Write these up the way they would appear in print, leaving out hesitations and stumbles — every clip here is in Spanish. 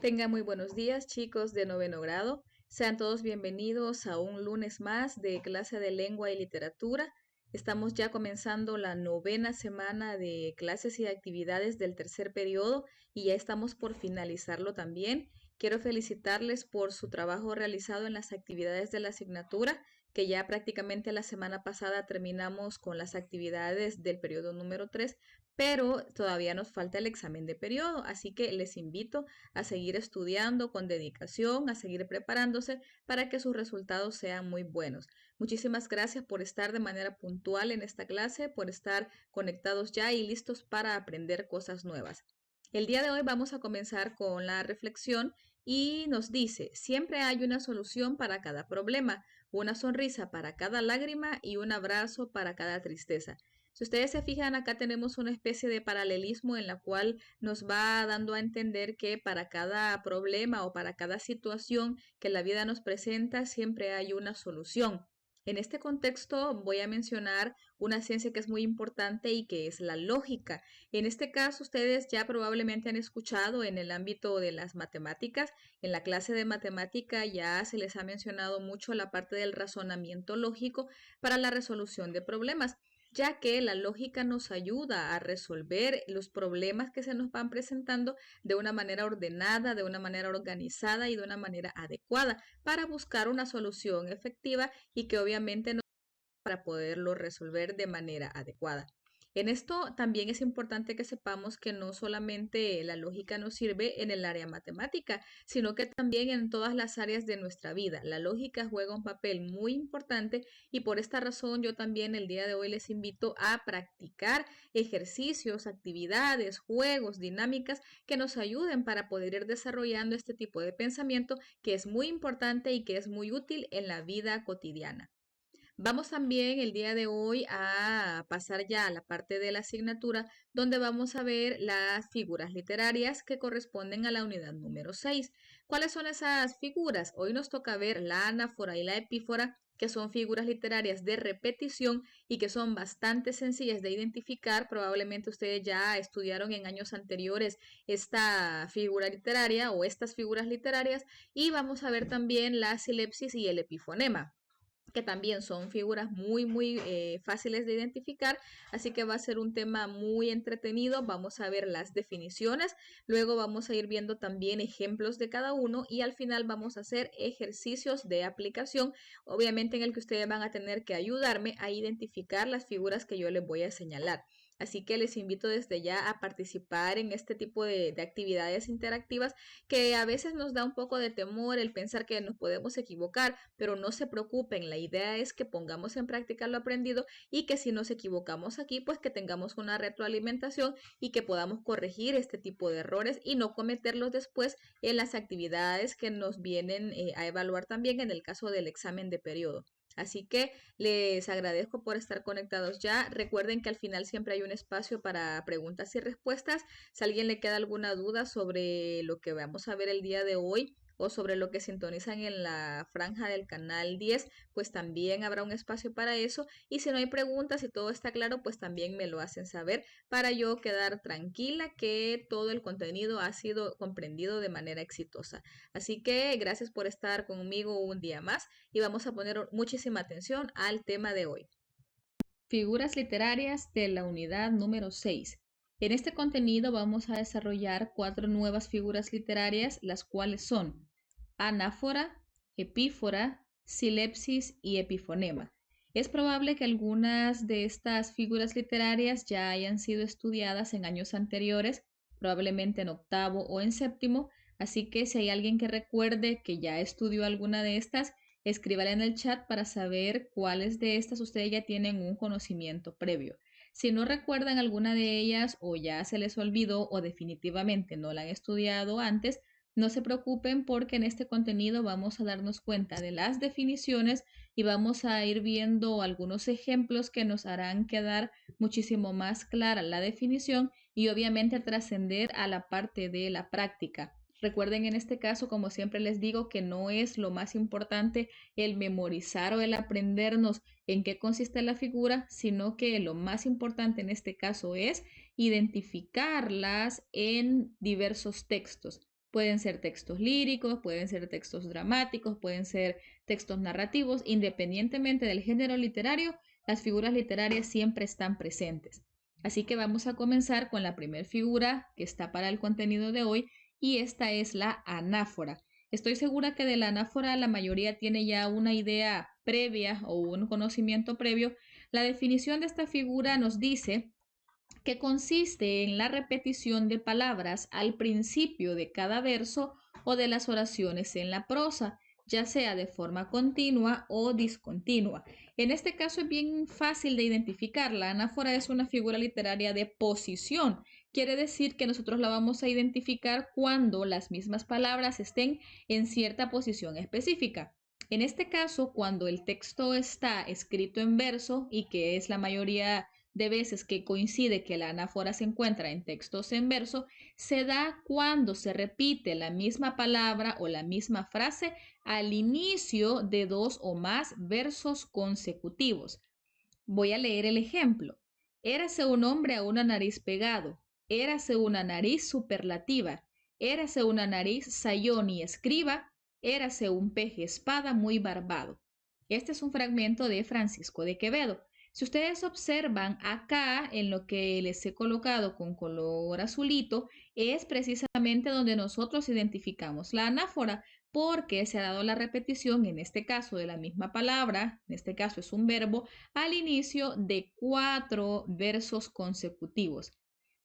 Tengan muy buenos días, chicos de noveno grado. Sean todos bienvenidos a un lunes más de clase de lengua y literatura. Estamos ya comenzando la novena semana de clases y actividades del tercer periodo y ya estamos por finalizarlo también. Quiero felicitarles por su trabajo realizado en las actividades de la asignatura, que ya prácticamente la semana pasada terminamos con las actividades del periodo número 3, pero todavía nos falta el examen de periodo, así que les invito a seguir estudiando con dedicación, a seguir preparándose para que sus resultados sean muy buenos. Muchísimas gracias por estar de manera puntual en esta clase, por estar conectados ya y listos para aprender cosas nuevas. El día de hoy vamos a comenzar con la reflexión y nos dice, siempre hay una solución para cada problema, una sonrisa para cada lágrima y un abrazo para cada tristeza. Si ustedes se fijan, acá tenemos una especie de paralelismo en la cual nos va dando a entender que para cada problema o para cada situación que la vida nos presenta, siempre hay una solución. En este contexto voy a mencionar una ciencia que es muy importante y que es la lógica. En este caso, ustedes ya probablemente han escuchado en el ámbito de las matemáticas, en la clase de matemática ya se les ha mencionado mucho la parte del razonamiento lógico para la resolución de problemas, ya que la lógica nos ayuda a resolver los problemas que se nos van presentando de una manera ordenada, de una manera organizada y de una manera adecuada para buscar una solución efectiva y que obviamente nos para poderlo resolver de manera adecuada. En esto también es importante que sepamos que no solamente la lógica nos sirve en el área matemática, sino que también en todas las áreas de nuestra vida. La lógica juega un papel muy importante y por esta razón yo también el día de hoy les invito a practicar ejercicios, actividades, juegos, dinámicas que nos ayuden para poder ir desarrollando este tipo de pensamiento que es muy importante y que es muy útil en la vida cotidiana. Vamos también el día de hoy a pasar ya a la parte de la asignatura donde vamos a ver las figuras literarias que corresponden a la unidad número 6. ¿Cuáles son esas figuras? Hoy nos toca ver la anáfora y la epífora, que son figuras literarias de repetición y que son bastante sencillas de identificar. Probablemente ustedes ya estudiaron en años anteriores esta figura literaria o estas figuras literarias y vamos a ver también la silepsis y el epifonema, que también son figuras muy fáciles de identificar, así que va a ser un tema muy entretenido. Vamos a ver las definiciones, luego vamos a ir viendo también ejemplos de cada uno y al final vamos a hacer ejercicios de aplicación, obviamente en el que ustedes van a tener que ayudarme a identificar las figuras que yo les voy a señalar. Así que les invito desde ya a participar en este tipo de actividades interactivas que a veces nos da un poco de temor el pensar que nos podemos equivocar, pero no se preocupen, la idea es que pongamos en práctica lo aprendido y que si nos equivocamos aquí, pues que tengamos una retroalimentación y que podamos corregir este tipo de errores y no cometerlos después en las actividades que nos vienen a evaluar también en el caso del examen de periodo. Así que les agradezco por estar conectados ya. Recuerden que al final siempre hay un espacio para preguntas y respuestas. Si a alguien le queda alguna duda sobre lo que vamos a ver el día de hoy o sobre lo que sintonizan en la franja del canal 10, pues también habrá un espacio para eso. Y si no hay preguntas y todo está claro, pues también me lo hacen saber para yo quedar tranquila que todo el contenido ha sido comprendido de manera exitosa. Así que gracias por estar conmigo un día más y vamos a poner muchísima atención al tema de hoy. Figuras literarias de la unidad número 6. En este contenido vamos a desarrollar 4 nuevas figuras literarias, las cuales son anáfora, epífora, silepsis y epifonema. Es probable que algunas de estas figuras literarias ya hayan sido estudiadas en años anteriores, probablemente en octavo o en séptimo, así que si hay alguien que recuerde que ya estudió alguna de estas, escríbala en el chat para saber cuáles de estas ustedes ya tienen un conocimiento previo. Si no recuerdan alguna de ellas o ya se les olvidó o definitivamente no la han estudiado antes, no se preocupen porque en este contenido vamos a darnos cuenta de las definiciones y vamos a ir viendo algunos ejemplos que nos harán quedar muchísimo más clara la definición y obviamente trascender a la parte de la práctica. Recuerden en este caso, como siempre les digo, que no es lo más importante el memorizar o el aprendernos en qué consiste la figura, sino que lo más importante en este caso es identificarlas en diversos textos. Pueden ser textos líricos, pueden ser textos dramáticos, pueden ser textos narrativos, independientemente del género literario, las figuras literarias siempre están presentes. Así que vamos a comenzar con la primera figura que está para el contenido de hoy y esta es la anáfora. Estoy segura que de la anáfora la mayoría tiene ya una idea previa o un conocimiento previo. La definición de esta figura nos dice que consiste en la repetición de palabras al principio de cada verso o de las oraciones en la prosa, ya sea de forma continua o discontinua. En este caso es bien fácil de identificar. La anáfora es una figura literaria de posición. Quiere decir que nosotros la vamos a identificar cuando las mismas palabras estén en cierta posición específica. En este caso, cuando el texto está escrito en verso y que es la mayoría de veces que coincide que la anáfora se encuentra en textos en verso, se da cuando se repite la misma palabra o la misma frase al inicio de dos o más versos consecutivos. Voy a leer el ejemplo. Érase un hombre a una nariz pegado, érase una nariz superlativa, érase una nariz sayón y escriba, érase un peje espada muy barbado. Este es un fragmento de Francisco de Quevedo. Si ustedes observan acá en lo que les he colocado con color azulito, es precisamente donde nosotros identificamos la anáfora, porque se ha dado la repetición, en este caso de la misma palabra, en este caso es un verbo, al inicio de 4 versos consecutivos.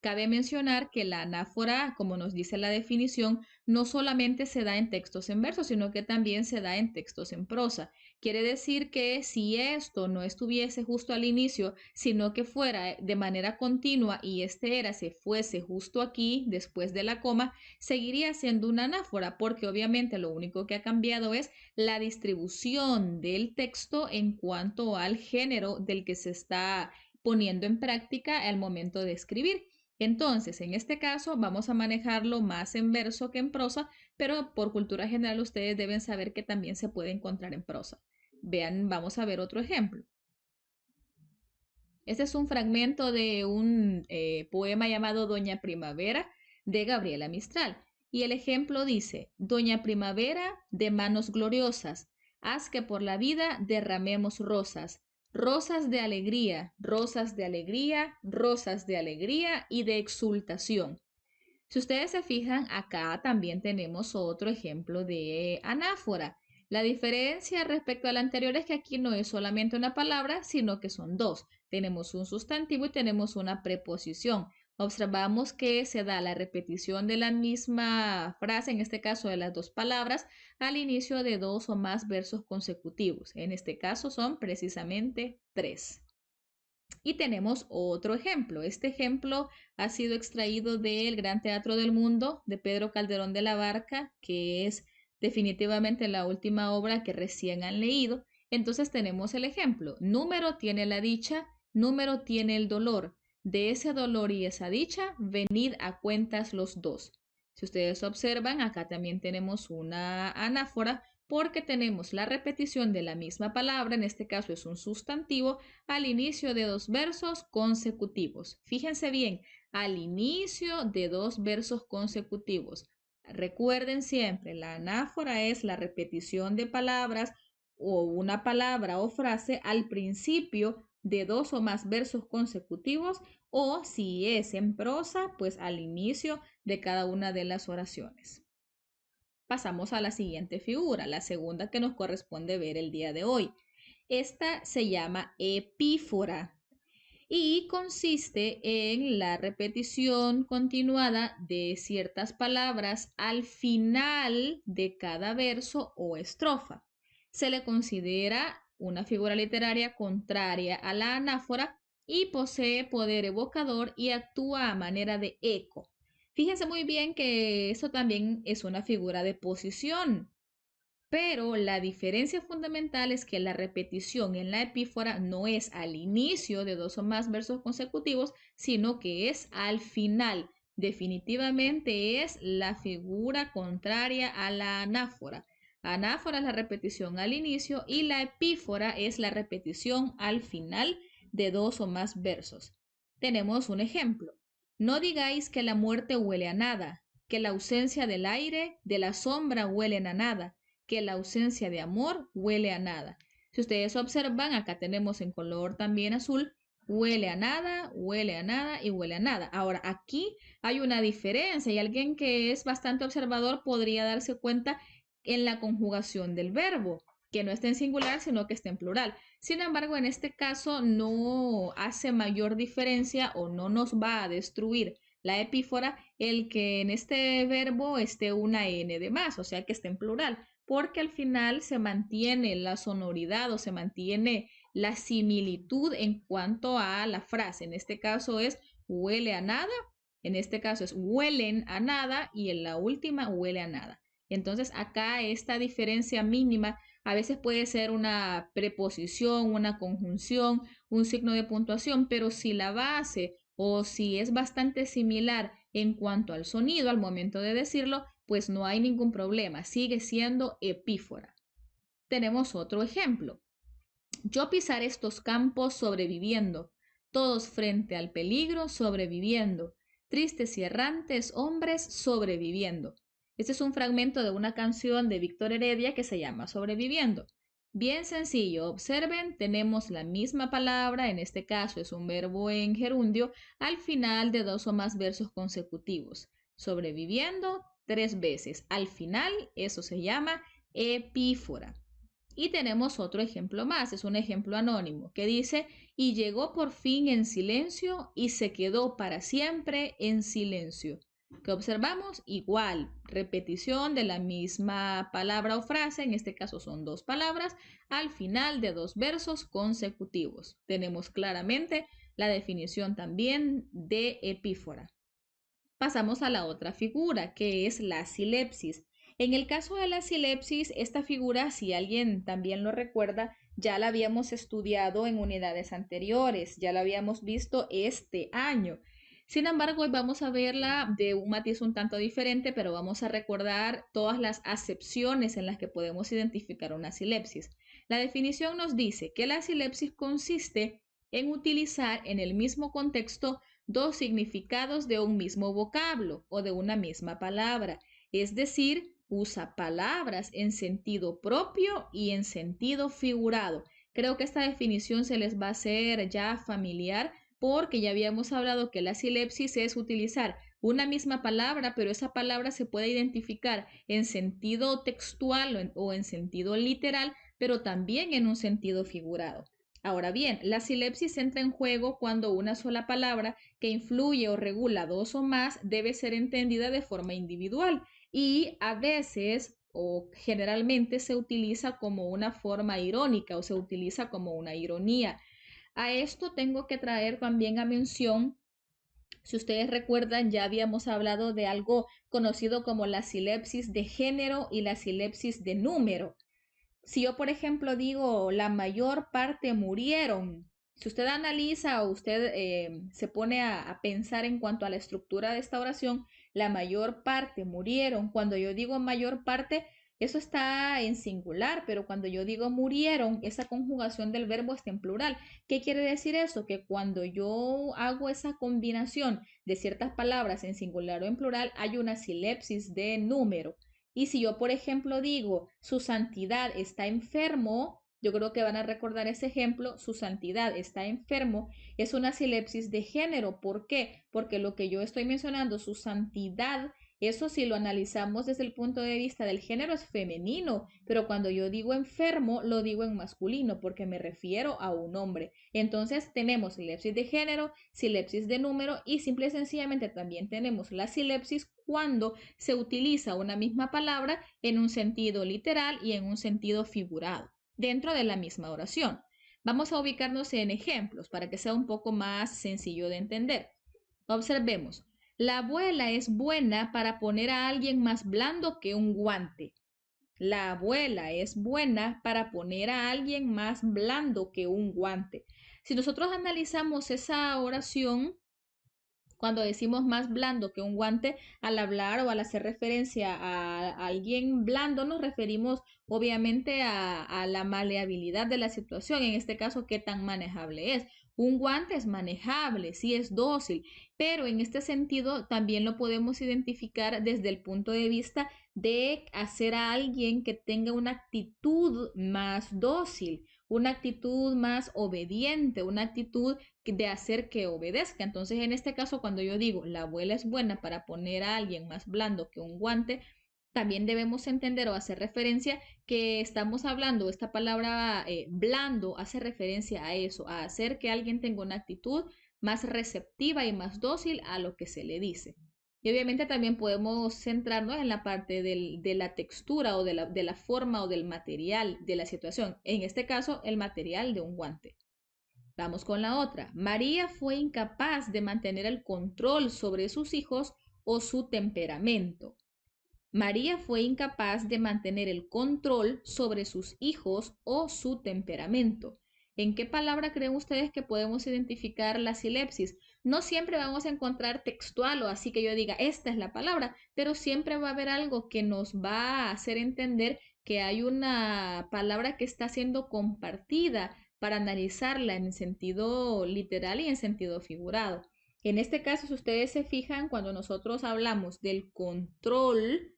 Cabe mencionar que la anáfora, como nos dice la definición, no solamente se da en textos en verso, sino que también se da en textos en prosa. Quiere decir que si esto no estuviese justo al inicio, sino que fuera de manera continua y este era se fuese justo aquí, después de la coma, seguiría siendo una anáfora, porque obviamente lo único que ha cambiado es la distribución del texto en cuanto al género del que se está poniendo en práctica al momento de escribir. Entonces, en este caso, vamos a manejarlo más en verso que en prosa, pero por cultura general ustedes deben saber que también se puede encontrar en prosa. Vean, vamos a ver otro ejemplo. Este es un fragmento de un poema llamado Doña Primavera de Gabriela Mistral. Y el ejemplo dice, Doña Primavera de manos gloriosas, haz que por la vida derramemos rosas, rosas de alegría, rosas de alegría, rosas de alegría y de exultación. Si ustedes se fijan, acá también tenemos otro ejemplo de anáfora. La diferencia respecto al anterior es que aquí no es solamente una palabra, sino que son dos. Tenemos un sustantivo y tenemos una preposición. Observamos que se da la repetición de la misma frase, en este caso de las dos palabras, al inicio de dos o más versos consecutivos. En este caso son precisamente tres. Y tenemos otro ejemplo. Este ejemplo ha sido extraído del Gran Teatro del Mundo de Pedro Calderón de la Barca, que es definitivamente la última obra que recién han leído. Entonces tenemos el ejemplo. Número tiene la dicha, número tiene el dolor. De ese dolor y esa dicha, venid a cuentas los dos. Si ustedes observan, acá también tenemos una anáfora porque tenemos la repetición de la misma palabra, en este caso es un sustantivo, al inicio de dos versos consecutivos. Fíjense bien, al inicio de dos versos consecutivos. Recuerden siempre, la anáfora es la repetición de palabras o una palabra o frase al principio de dos o más versos consecutivos o si es en prosa, pues al inicio de cada una de las oraciones. Pasamos a la siguiente figura, la segunda que nos corresponde ver el día de hoy. Esta se llama epífora y consiste en la repetición continuada de ciertas palabras al final de cada verso o estrofa. Se le considera una figura literaria contraria a la anáfora y posee poder evocador y actúa a manera de eco. Fíjense muy bien que eso también es una figura de posición, pero la diferencia fundamental es que la repetición en la epífora no es al inicio de dos o más versos consecutivos, sino que es al final, Definitivamente es la figura contraria a la anáfora. Anáfora es la repetición al inicio y la epífora es la repetición al final de dos o más versos. Tenemos un ejemplo. No digáis que la muerte huele a nada, que la ausencia del aire, de la sombra huelen a nada, que la ausencia de amor huele a nada. Si ustedes observan, acá tenemos en color también azul, huele a nada, huele a nada y huele a nada. Ahora, aquí hay una diferencia y alguien que es bastante observador podría darse cuenta en la conjugación del verbo, que no está en singular, sino que está en plural. Sin embargo, en este caso no hace mayor diferencia o no nos va a destruir la epífora el que en este verbo esté una N de más, o sea que esté en plural, porque al final se mantiene la sonoridad o se mantiene la similitud en cuanto a la frase. En este caso es huele a nada, en este caso es huelen a nada y en la última huele a nada. Entonces acá esta diferencia mínima a veces puede ser una preposición, una conjunción, un signo de puntuación, pero si la base o si es bastante similar en cuanto al sonido al momento de decirlo, pues no hay ningún problema, sigue siendo epífora. Tenemos otro ejemplo. Yo pisaré estos campos sobreviviendo, todos frente al peligro sobreviviendo, tristes y errantes hombres sobreviviendo. Este es un fragmento de una canción de Víctor Heredia que se llama Sobreviviendo. Bien sencillo, observen, tenemos la misma palabra, en este caso es un verbo en gerundio, al final de dos o más versos consecutivos. Sobreviviendo 3 veces. Al final, eso se llama epífora. Y tenemos otro ejemplo más, es un ejemplo anónimo, que dice, y llegó por fin en silencio y se quedó para siempre en silencio. ¿Qué observamos? Igual, repetición de la misma palabra o frase, en este caso son dos palabras, al final de dos versos consecutivos. Tenemos claramente la definición también de epífora. Pasamos a la otra figura, que es la silepsis. En el caso de la silepsis, esta figura, si alguien también lo recuerda, ya la habíamos estudiado en unidades anteriores, ya la habíamos visto este año. Sin embargo, hoy vamos a verla de un matiz un tanto diferente, pero vamos a recordar todas las acepciones en las que podemos identificar una silepsis. La definición nos dice que la silepsis consiste en utilizar en el mismo contexto dos significados de un mismo vocablo o de una misma palabra, es decir, usa palabras en sentido propio y en sentido figurado. Creo que esta definición se les va a hacer ya familiar porque ya habíamos hablado que la silepsis es utilizar una misma palabra, pero esa palabra se puede identificar en sentido textual o en sentido literal, pero también en un sentido figurado. Ahora bien, la silepsis entra en juego cuando una sola palabra que influye o regula dos o más debe ser entendida de forma individual y a veces o generalmente se utiliza como una forma irónica o se utiliza como una ironía. A esto tengo que traer también a mención, si ustedes recuerdan, ya habíamos hablado de algo conocido como la silepsis de género y la silepsis de número. Si yo, por ejemplo, digo la mayor parte murieron, si usted analiza o usted se pone a pensar en cuanto a la estructura de esta oración, la mayor parte murieron. Cuando yo digo mayor parte, eso está en singular, pero cuando yo digo murieron, esa conjugación del verbo está en plural. ¿Qué quiere decir eso? Que cuando yo hago esa combinación de ciertas palabras en singular o en plural, hay una silepsis de número. Y si yo, por ejemplo, digo, su santidad está enfermo, yo creo que van a recordar ese ejemplo, su santidad está enfermo, es una silepsis de género. ¿Por qué? Porque lo que yo estoy mencionando, su santidad, eso si lo analizamos desde el punto de vista del género es femenino, pero cuando yo digo enfermo, lo digo en masculino porque me refiero a un hombre. Entonces tenemos silepsis de género, silepsis de número y simple y sencillamente también tenemos la silepsis cuando se utiliza una misma palabra en un sentido literal y en un sentido figurado dentro de la misma oración. Vamos a ubicarnos en ejemplos para que sea un poco más sencillo de entender. Observemos. La abuela es buena para poner a alguien más blando que un guante. La abuela es buena para poner a alguien más blando que un guante. Si nosotros analizamos esa oración, Cuando decimos más blando que un guante, al hablar o al hacer referencia a alguien blando, nos referimos obviamente a la maleabilidad de la situación, en este caso, qué tan manejable es. Un guante es manejable, sí es dócil, pero en este sentido también lo podemos identificar desde el punto de vista de hacer a alguien que tenga una actitud más dócil, una actitud más obediente, una actitud de hacer que obedezca. Entonces, en este caso, cuando yo digo la abuela es buena para poner a alguien más blando que un guante, también debemos entender o hacer referencia que estamos hablando, esta palabra blando hace referencia a eso, a hacer que alguien tenga una actitud más receptiva y más dócil a lo que se le dice. Y obviamente también podemos centrarnos en la parte de la textura o de la forma o del material de la situación. En este caso, el material de un guante. Vamos con la otra. María fue incapaz de mantener el control sobre sus hijos o su temperamento. María fue incapaz de mantener el control sobre sus hijos o su temperamento. ¿En qué palabra creen ustedes que podemos identificar la silepsis? No siempre vamos a encontrar textual o así que yo diga, esta es la palabra, pero siempre va a haber algo que nos va a hacer entender que hay una palabra que está siendo compartida para analizarla en sentido literal y en sentido figurado. En este caso, si ustedes se fijan, cuando nosotros hablamos del control,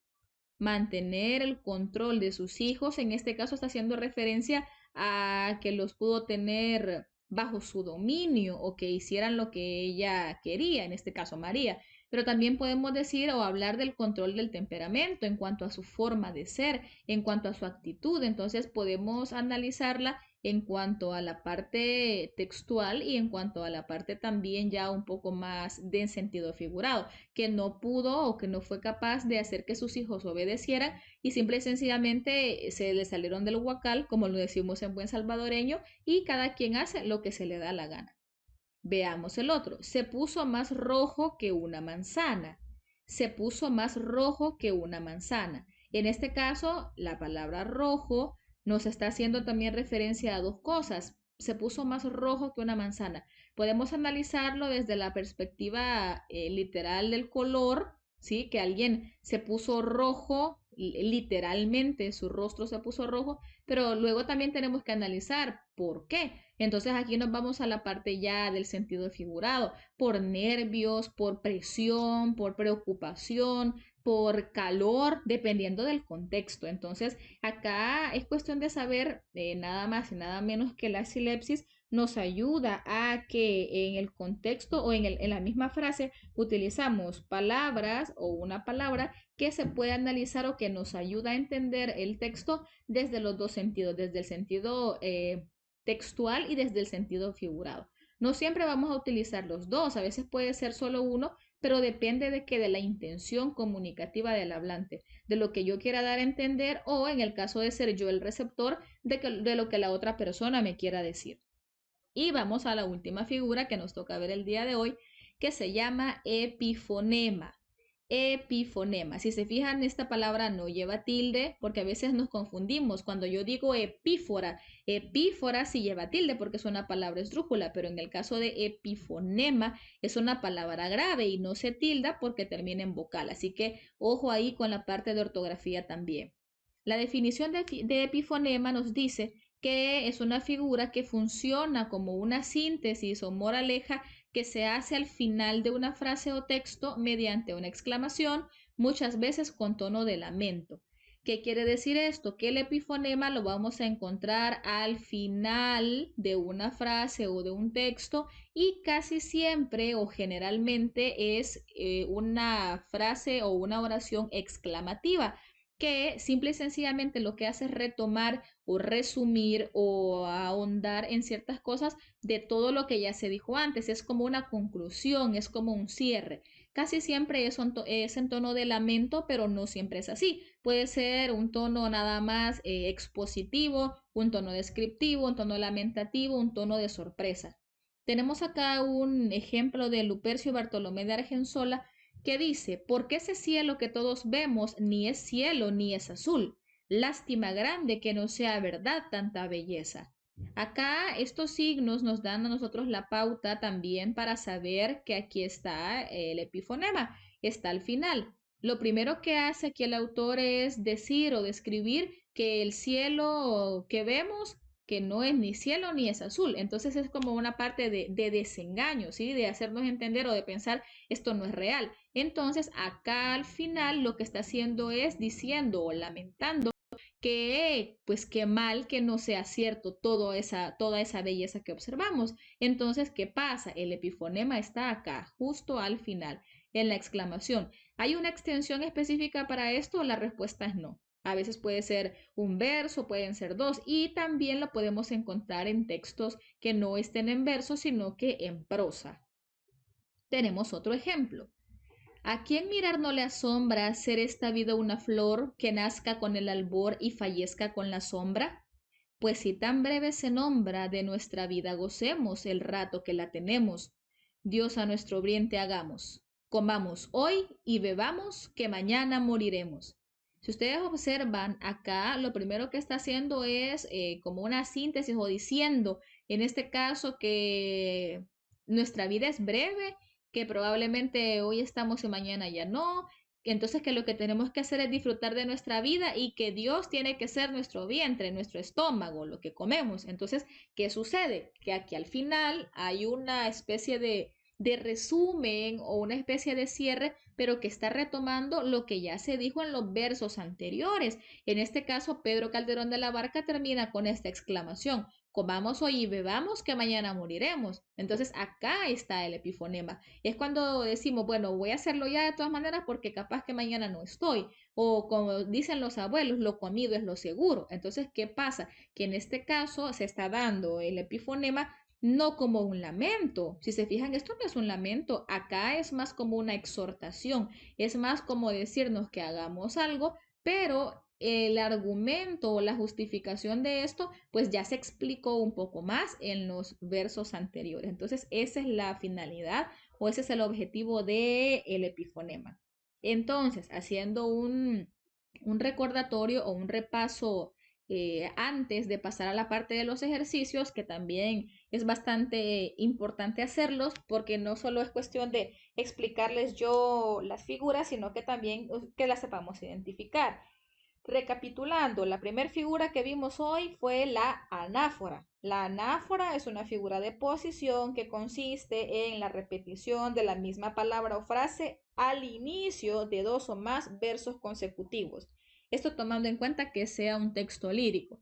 mantener el control de sus hijos, en este caso está haciendo referencia a que los pudo tener bajo su dominio o que hicieran lo que ella quería, en este caso María. Pero también podemos decir o hablar del control del temperamento en cuanto a su forma de ser, en cuanto a su actitud. Entonces podemos analizarla en cuanto a la parte textual y en cuanto a la parte también ya un poco más de sentido figurado, que no pudo o que no fue capaz de hacer que sus hijos obedecieran y simple y sencillamente se le salieron del huacal, como lo decimos en buen salvadoreño, y cada quien hace lo que se le da la gana. Veamos el otro. Se puso más rojo que una manzana. Se puso más rojo que una manzana. En este caso, la palabra rojo nos está haciendo también referencia a dos cosas. Se puso más rojo que una manzana. Podemos analizarlo desde la perspectiva literal del color, ¿sí? Que alguien se puso rojo, literalmente su rostro se puso rojo, pero luego también tenemos que analizar por qué. Entonces aquí nos vamos a la parte ya del sentido figurado, por nervios, por presión, por preocupación, por calor, dependiendo del contexto. Entonces acá es cuestión de saber nada más y nada menos que la silepsis nos ayuda a que en el contexto o en la misma frase utilizamos palabras o una palabra que se puede analizar o que nos ayuda a entender el texto desde los dos sentidos, desde el sentido textual y desde el sentido figurado. No siempre vamos a utilizar los dos, a veces puede ser solo uno, pero depende de la intención comunicativa del hablante, de lo que yo quiera dar a entender o en el caso de ser yo el receptor, de lo que la otra persona me quiera decir. Y vamos a la última figura que nos toca ver el día de hoy, que se llama epifonema. Epifonema. Si se fijan, esta palabra no lleva tilde porque a veces nos confundimos. Cuando yo digo epífora, epífora sí lleva tilde porque es una palabra esdrújula, pero en el caso de epifonema es una palabra grave y no se tilda porque termina en vocal. Así que ojo ahí con la parte de ortografía también. La definición de epifonema nos dice que es una figura que funciona como una síntesis o moraleja que se hace al final de una frase o texto mediante una exclamación, muchas veces con tono de lamento. ¿Qué quiere decir esto? Que el epifonema lo vamos a encontrar al final de una frase o de un texto y casi siempre o generalmente es una frase o una oración exclamativa que simple y sencillamente lo que hace es retomar o resumir o ahondar en ciertas cosas de todo lo que ya se dijo antes. Es como una conclusión, es como un cierre. Casi siempre es en tono de lamento, pero no siempre es así. Puede ser un tono nada más expositivo, un tono descriptivo, un tono lamentativo, un tono de sorpresa. Tenemos acá un ejemplo de Lupercio Bartolomé de Argensola que dice, porque ese cielo que todos vemos ni es cielo ni es azul. Lástima grande que no sea verdad tanta belleza. Acá estos signos nos dan a nosotros la pauta también para saber que aquí está el epifonema, está al final. Lo primero que hace aquí el autor es decir o describir que el cielo que vemos, que no es ni cielo ni es azul. Entonces es como una parte de desengaño, ¿sí? De hacernos entender o de pensar esto no es real. Entonces acá al final lo que está haciendo es diciendo o lamentando que pues qué mal que no sea cierto toda esa belleza que observamos. Entonces, ¿qué pasa? El epifonema está acá, justo al final, en la exclamación. ¿Hay una extensión específica para esto? La respuesta es no. A veces puede ser un verso, pueden ser dos, y también lo podemos encontrar en textos que no estén en verso, sino que en prosa. Tenemos otro ejemplo. ¿A quién mirar no le asombra ser esta vida una flor que nazca con el albor y fallezca con la sombra? Pues si tan breve se nombra, de nuestra vida gocemos el rato que la tenemos. Dios a nuestro bien te hagamos. Comamos hoy y bebamos, que mañana moriremos. Si ustedes observan acá, lo primero que está haciendo es como una síntesis o diciendo, en este caso, que nuestra vida es breve, que probablemente hoy estamos y mañana ya no. Entonces que lo que tenemos que hacer es disfrutar de nuestra vida y que Dios tiene que ser nuestro vientre, nuestro estómago, lo que comemos. Entonces, ¿qué sucede? Que aquí al final hay una especie de resumen o una especie de cierre, pero que está retomando lo que ya se dijo en los versos anteriores. En este caso, Pedro Calderón de la Barca termina con esta exclamación: comamos hoy y bebamos, que mañana moriremos. Entonces acá está el epifonema. Es cuando decimos, bueno, voy a hacerlo ya de todas maneras porque capaz que mañana no estoy. O como dicen los abuelos, lo comido es lo seguro. Entonces, ¿qué pasa? Que en este caso se está dando el epifonema no como un lamento. Si se fijan, esto no es un lamento, acá es más como una exhortación, es más como decirnos que hagamos algo, pero el argumento o la justificación de esto, pues ya se explicó un poco más en los versos anteriores. Entonces, esa es la finalidad o ese es el objetivo del epifonema. Entonces, haciendo un recordatorio o un repaso antes de pasar a la parte de los ejercicios, que también es bastante importante hacerlos, porque no solo es cuestión de explicarles yo las figuras, sino que también que las sepamos identificar. Recapitulando, la primera figura que vimos hoy fue la anáfora. La anáfora es una figura de posición que consiste en la repetición de la misma palabra o frase al inicio de dos o más versos consecutivos. Esto tomando en cuenta que sea un texto lírico.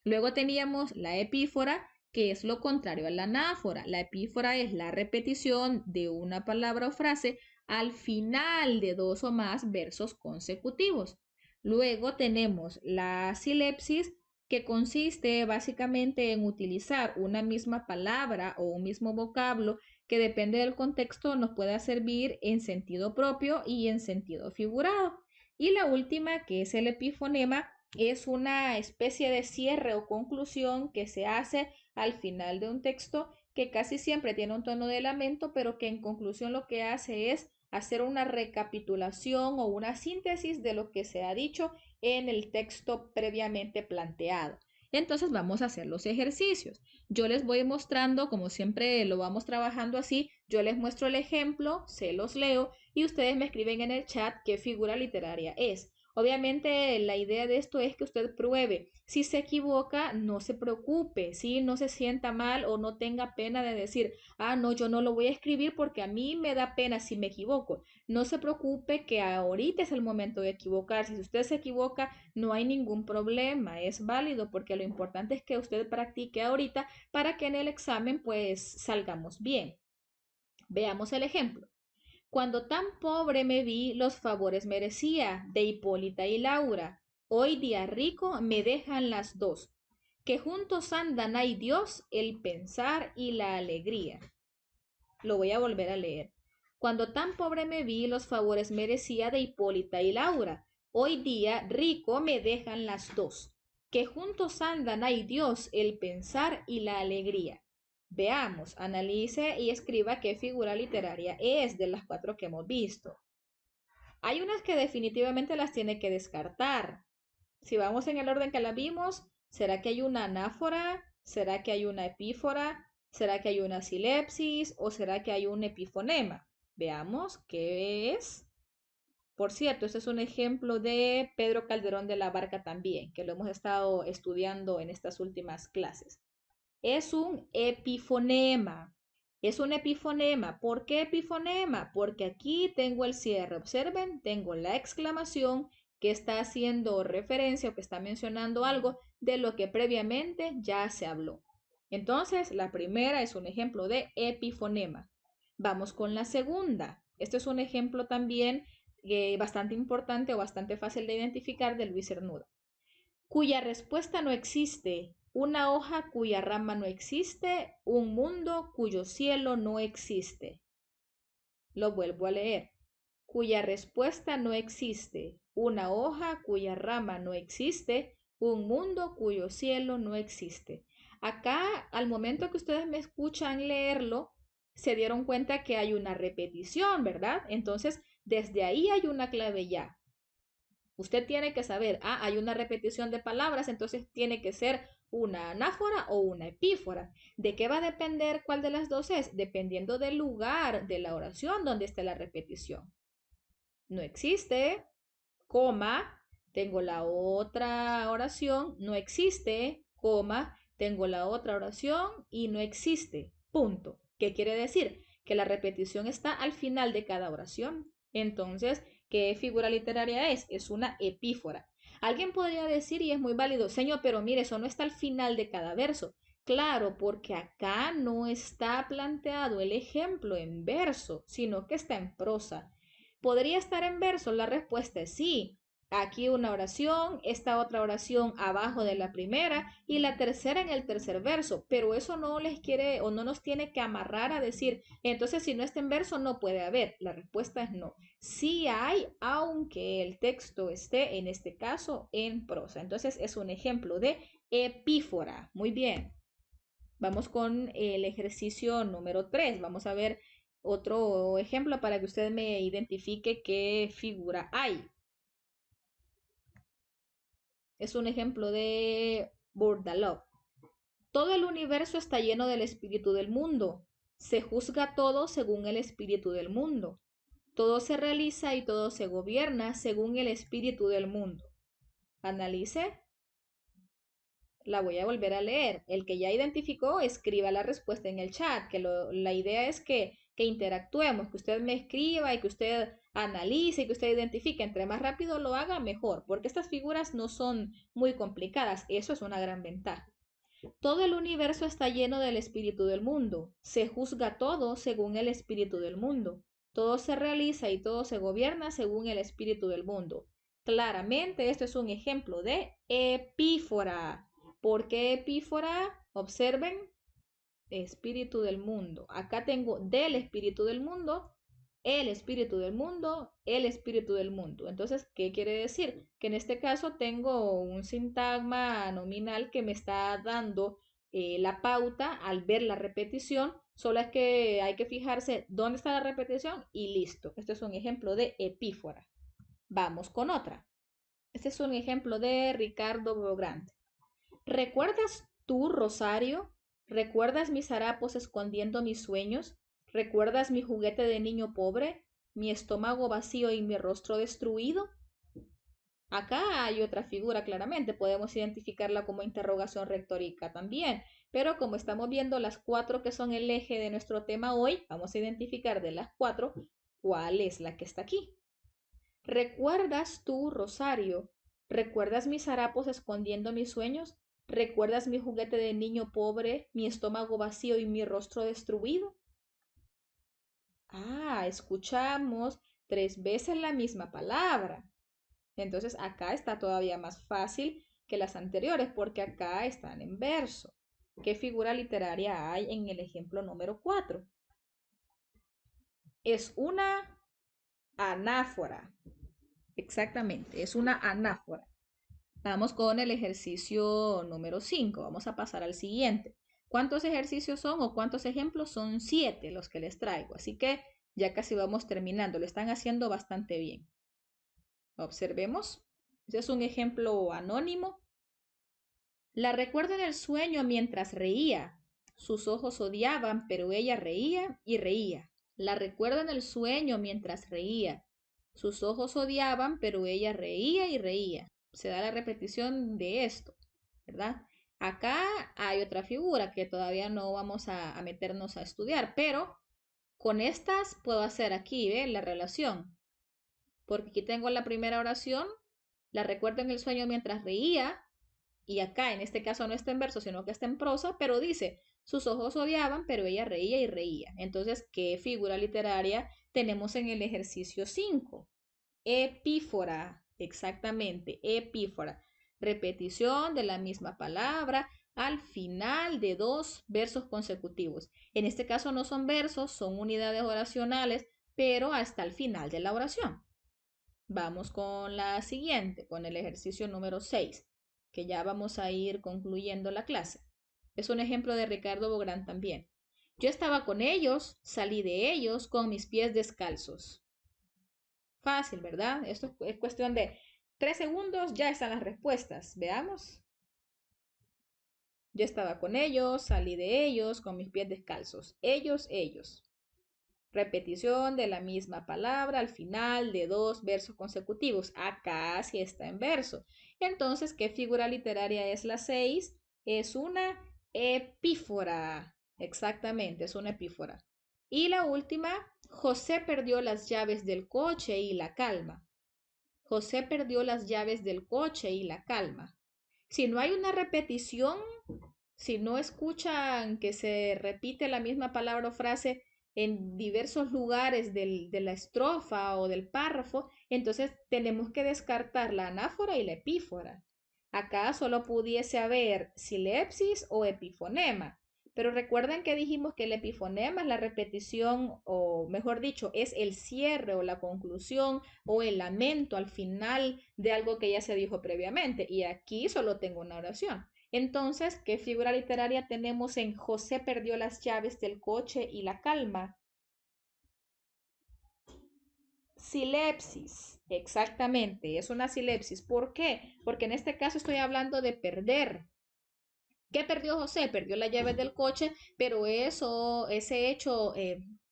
Luego teníamos la epífora, que es lo contrario a la anáfora. La epífora es la repetición de una palabra o frase al final de dos o más versos consecutivos. Luego tenemos la silepsis, que consiste básicamente en utilizar una misma palabra o un mismo vocablo que depende del contexto nos pueda servir en sentido propio y en sentido figurado. Y la última, que es el epifonema, es una especie de cierre o conclusión que se hace al final de un texto que casi siempre tiene un tono de lamento, pero que en conclusión lo que hace es hacer una recapitulación o una síntesis de lo que se ha dicho en el texto previamente planteado. Entonces vamos a hacer los ejercicios. Yo les voy mostrando, como siempre lo vamos trabajando así, yo les muestro el ejemplo, se los leo y ustedes me escriben en el chat qué figura literaria es. Obviamente la idea de esto es que usted pruebe. Si se equivoca, no se preocupe, ¿sí? No se sienta mal o no tenga pena de decir, ah, no, yo no lo voy a escribir porque a mí me da pena si me equivoco. No se preocupe que ahorita es el momento de equivocarse. Si usted se equivoca, no hay ningún problema, es válido porque lo importante es que usted practique ahorita para que en el examen pues salgamos bien. Veamos el ejemplo. Cuando tan pobre me vi, los favores merecía de Hipólita y Laura. Hoy día rico me dejan las dos, que juntos andan, ay Dios, el pensar y la alegría. Lo voy a volver a leer. Cuando tan pobre me vi, los favores merecía de Hipólita y Laura. Hoy día rico me dejan las dos, que juntos andan, ay Dios, el pensar y la alegría. Veamos, analice y escriba qué figura literaria es de las cuatro que hemos visto. Hay unas que definitivamente las tiene que descartar. Si vamos en el orden que la vimos, ¿será que hay una anáfora? ¿Será que hay una epífora? ¿Será que hay una silepsis? ¿O será que hay un epifonema? Veamos qué es. Por cierto, este es un ejemplo de Pedro Calderón de la Barca también, que lo hemos estado estudiando en estas últimas clases. Es un epifonema. Es un epifonema. ¿Por qué epifonema? Porque aquí tengo el cierre. Observen, tengo la exclamación que está haciendo referencia o que está mencionando algo de lo que previamente ya se habló. Entonces, la primera es un ejemplo de epifonema. Vamos con la segunda. Este es un ejemplo también bastante importante o bastante fácil de identificar de Luis Cernuda. Cuya respuesta no existe, una hoja cuya rama no existe, un mundo cuyo cielo no existe. Lo vuelvo a leer. Cuya respuesta no existe, una hoja cuya rama no existe, un mundo cuyo cielo no existe. Acá, al momento que ustedes me escuchan leerlo, se dieron cuenta que hay una repetición, ¿verdad? Entonces, desde ahí hay una clave ya. Usted tiene que saber, hay una repetición de palabras, entonces tiene que ser una anáfora o una epífora. ¿De qué va a depender cuál de las dos es? Dependiendo del lugar de la oración donde esté la repetición. No existe, coma, tengo la otra oración, no existe, coma, tengo la otra oración y no existe, punto. ¿Qué quiere decir? Que la repetición está al final de cada oración. Entonces, ¿qué figura literaria es? Es una epífora. Alguien podría decir, y es muy válido, señor, pero mire, eso no está al final de cada verso. Claro, porque acá no está planteado el ejemplo en verso, sino que está en prosa. ¿Podría estar en verso? La respuesta es sí. Aquí una oración, esta otra oración abajo de la primera y la tercera en el tercer verso, pero eso no les quiere o no nos tiene que amarrar a decir, entonces si no está en verso no puede haber. La respuesta es no. Sí hay, aunque el texto esté en este caso en prosa. Entonces es un ejemplo de epífora. Muy bien. Vamos con el ejercicio número 3. Vamos a ver otro ejemplo para que usted me identifique qué figura hay. Es un ejemplo de Burdalov. Todo el universo está lleno del espíritu del mundo. Se juzga todo según el espíritu del mundo. Todo se realiza y todo se gobierna según el espíritu del mundo. Analice. La voy a volver a leer. El que ya identificó, escriba la respuesta en el chat, que la idea es que interactuemos, que usted me escriba y que usted analice y que usted identifique. Entre más rápido lo haga, mejor, porque estas figuras no son muy complicadas. Eso es una gran ventaja. Todo el universo está lleno del espíritu del mundo. Se juzga todo según el espíritu del mundo. Todo se realiza y todo se gobierna según el espíritu del mundo. Claramente, esto es un ejemplo de epífora. ¿Por qué epífora? Observen, espíritu del mundo. Acá tengo del espíritu del mundo, el espíritu del mundo, el espíritu del mundo. Entonces, ¿qué quiere decir? Que en este caso tengo un sintagma nominal que me está dando la pauta al ver la repetición. Solo es que hay que fijarse dónde está la repetición y listo. Este es un ejemplo de epífora. Vamos con otra. Este es un ejemplo de Ricardo Bogrand. ¿Recuerdas tú, Rosario? ¿Recuerdas mis harapos escondiendo mis sueños? ¿Recuerdas mi juguete de niño pobre? ¿Mi estómago vacío y mi rostro destruido? Acá hay otra figura claramente, podemos identificarla como interrogación retórica también, pero como estamos viendo las cuatro que son el eje de nuestro tema hoy, vamos a identificar de las cuatro cuál es la que está aquí. ¿Recuerdas tú, Rosario? ¿Recuerdas mis harapos escondiendo mis sueños? ¿Recuerdas mi juguete de niño pobre, mi estómago vacío y mi rostro destruido? Escuchamos 3 veces la misma palabra. Entonces acá está todavía más fácil que las anteriores porque acá están en verso. ¿Qué figura literaria hay en el ejemplo número 4? Es una anáfora. Exactamente, es una anáfora. Vamos con el ejercicio número 5. Vamos a pasar al siguiente. ¿Cuántos ejercicios son o cuántos ejemplos? Son 7 los que les traigo. Así que ya casi vamos terminando. Lo están haciendo bastante bien. Observemos. Este es un ejemplo anónimo. La recuerdo en el sueño mientras reía. Sus ojos odiaban, pero ella reía y reía. La recuerdo en el sueño mientras reía. Sus ojos odiaban, pero ella reía y reía. Se da la repetición de esto, ¿verdad? Acá hay otra figura que todavía no vamos a meternos a estudiar, pero con estas puedo hacer aquí, ¿ve? La relación. Porque aquí tengo la primera oración, la recuerdo en el sueño mientras reía, y acá en este caso no está en verso, sino que está en prosa, pero dice, sus ojos odiaban, pero ella reía y reía. Entonces, ¿qué figura literaria tenemos en el ejercicio 5? Epífora, exactamente, epífora. Repetición de la misma palabra al final de dos versos consecutivos. En este caso no son versos, son unidades oracionales, pero hasta el final de la oración. Vamos con la siguiente, con el ejercicio número 6, que ya vamos a ir concluyendo la clase. Es un ejemplo de Ricardo Bográn también. Yo estaba con ellos, salí de ellos con mis pies descalzos. Fácil, ¿verdad? Esto es cuestión de 3 segundos, ya están las respuestas. Veamos. Yo estaba con ellos, salí de ellos con mis pies descalzos. Ellos, ellos. Repetición de la misma palabra al final de dos versos consecutivos. Acá sí está en verso. Entonces, ¿qué figura literaria es la 6? Es una epífora. Exactamente, es una epífora. Y la última, José perdió las llaves del coche y la calma. José perdió las llaves del coche y la calma. Si no hay una repetición, si no escuchan que se repite la misma palabra o frase en diversos lugares de la estrofa o del párrafo, entonces tenemos que descartar la anáfora y la epífora. Acá solo pudiese haber silepsis o epifonema. Pero recuerden que dijimos que el epifonema es la repetición, o mejor dicho, es el cierre o la conclusión o el lamento al final de algo que ya se dijo previamente. Y aquí solo tengo una oración. Entonces, ¿qué figura literaria tenemos en José perdió las llaves del coche y la calma? Silepsis, exactamente, es una silepsis. ¿Por qué? Porque en este caso estoy hablando de perder. ¿Qué perdió José? Perdió las llaves del coche, pero ese hecho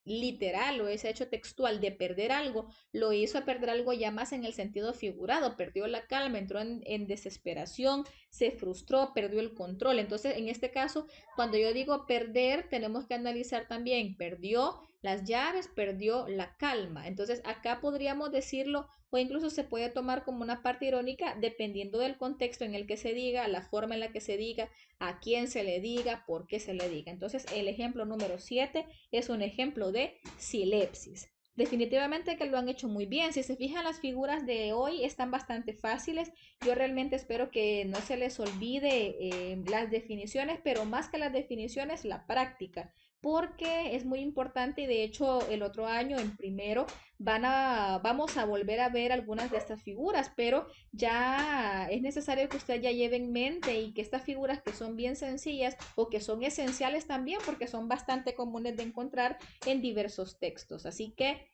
literal o ese hecho textual de perder algo, lo hizo a perder algo ya más en el sentido figurado. Perdió la calma, entró en desesperación, se frustró, perdió el control. Entonces, en este caso, cuando yo digo perder, tenemos que analizar también, perdió las llaves, perdió la calma. Entonces, acá podríamos decirlo o incluso se puede tomar como una parte irónica dependiendo del contexto en el que se diga, la forma en la que se diga, a quién se le diga, por qué se le diga. Entonces, el ejemplo número 7 es un ejemplo de silepsis. Definitivamente que lo han hecho muy bien. Si se fijan, las figuras de hoy están bastante fáciles. Yo realmente espero que no se les olvide las definiciones, pero más que las definiciones, la práctica, porque es muy importante y de hecho el otro año en primero vamos a volver a ver algunas de estas figuras, pero ya es necesario que usted ya lleve en mente y que estas figuras que son bien sencillas o que son esenciales también porque son bastante comunes de encontrar en diversos textos. Así que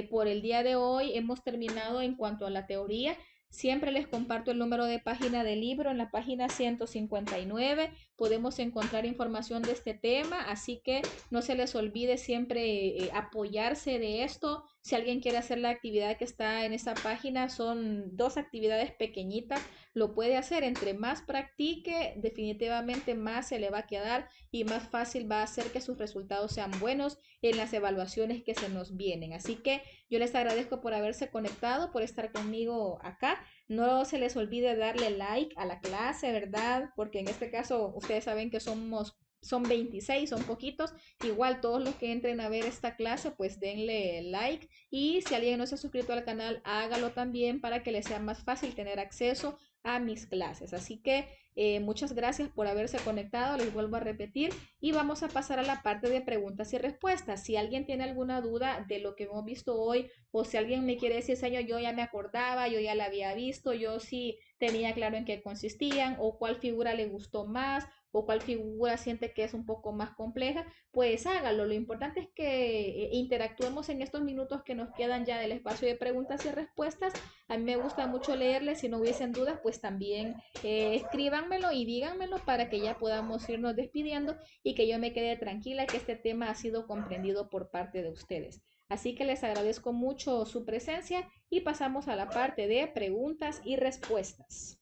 por el día de hoy hemos terminado en cuanto a la teoría. Siempre les comparto el número de página del libro en la página 159. Podemos encontrar información de este tema, así que no se les olvide siempre apoyarse de esto. Si alguien quiere hacer la actividad que está en esa página, son dos actividades pequeñitas, lo puede hacer. Entre más practique, definitivamente más se le va a quedar y más fácil va a hacer que sus resultados sean buenos en las evaluaciones que se nos vienen. Así que yo les agradezco por haberse conectado, por estar conmigo acá. No se les olvide darle like a la clase, ¿verdad? Porque en este caso ustedes saben que son 26, son poquitos. Igual todos los que entren a ver esta clase, pues denle like. Y si alguien no se ha suscrito al canal, hágalo también para que les sea más fácil tener acceso a mis clases. Así que muchas gracias por haberse conectado, les vuelvo a repetir y vamos a pasar a la parte de preguntas y respuestas. Si alguien tiene alguna duda de lo que hemos visto hoy o si alguien me quiere decir, señor, yo ya me acordaba, yo ya la había visto, yo sí tenía claro en qué consistían o cuál figura le gustó más o cuál figura siente que es un poco más compleja, pues hágalo. Lo importante es que interactuemos en estos minutos que nos quedan ya del espacio de preguntas y respuestas. A mí me gusta mucho leerles, si no hubiesen dudas, pues también escríbanmelo y díganmelo para que ya podamos irnos despidiendo y que yo me quede tranquila que este tema ha sido comprendido por parte de ustedes. Así que les agradezco mucho su presencia y pasamos a la parte de preguntas y respuestas.